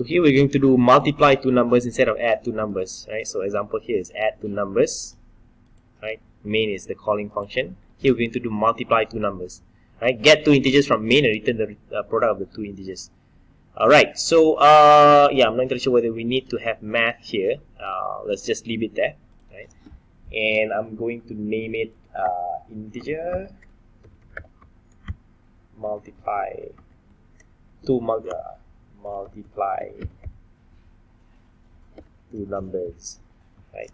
So here we're going to do multiply two numbers instead of add two numbers, right? So example here is add two numbers, right? Main is the calling function. Here we're going to do multiply two numbers, right? Get two integers from main and return the product of the two integers. Alright, so yeah, I'm not entirely sure whether we need to have math here. Let's just leave it there, right? And I'm going to name it integer multiply two numbers, right?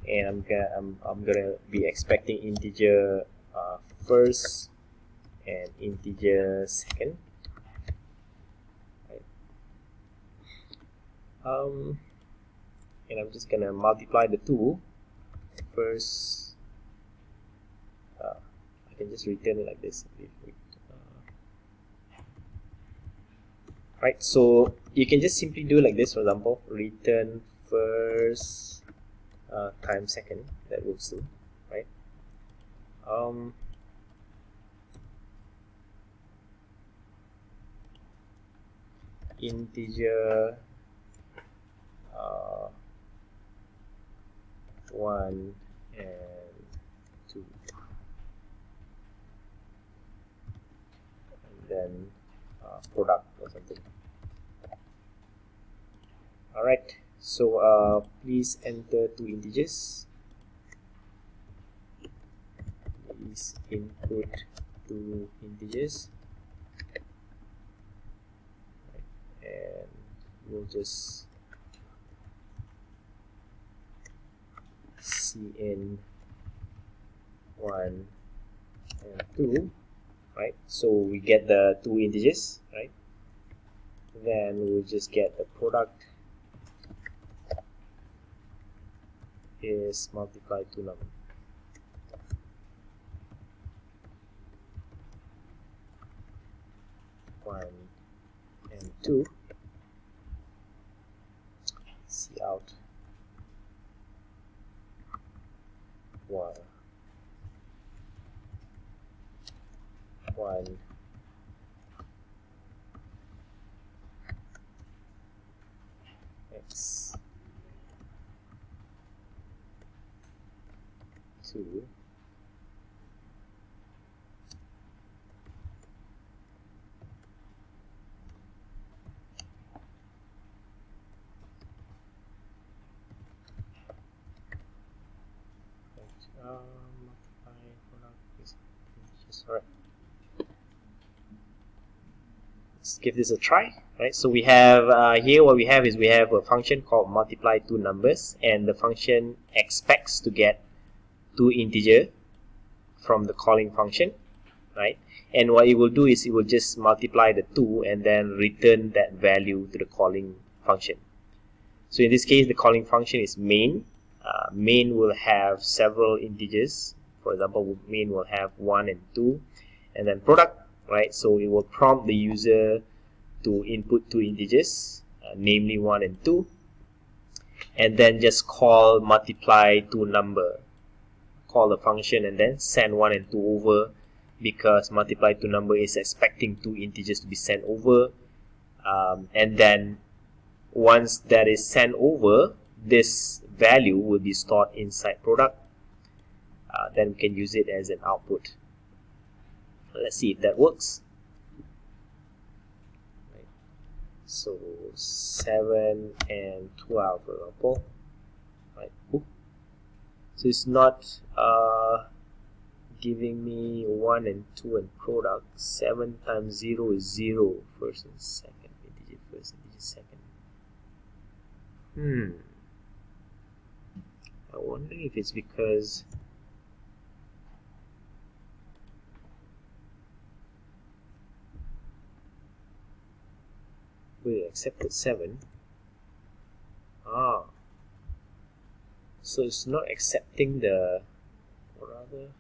And I'm gonna be expecting integer first and integer second, right? And I'm just gonna multiply the two first. I can just return it like this. Right, so you can just simply do like this. For example, return first times second. That works too, right? Integer 1 and 2, and then product or something. Alright, so please enter two integers. Please input two integers, and we'll just cin 1 and 2, right? So we get the two integers, right? Then we'll just get the product is multiply two numbers. One and two. See out 1 x 2 multiply product is alright. Let's give this a try. Right, so we have here what we have is we have a function called multiply two numbers, and the function expects to get two integer from the calling function, right? And what it will do is it will just multiply the two and then return that value to the calling function. So in this case, the calling function is main. Main will have several integers. For example, main will have 1 and 2, and then product, right? So it will prompt the user to input two integers, namely 1 and 2, and then just call multiply two number. Call the function and then send 1 and 2 over, because multiply two number is expecting two integers to be sent over, and then once that is sent over, this value will be stored inside product. Then we can use it as an output. Let's see if that works. Right. So 7 and 12, for example. Right. Ooh. So it's not giving me 1 and 2 and product. 7 times 0 is 0. First and second. Integer first, integer second. I wonder if it's because we accepted 7. So it's not accepting the, or rather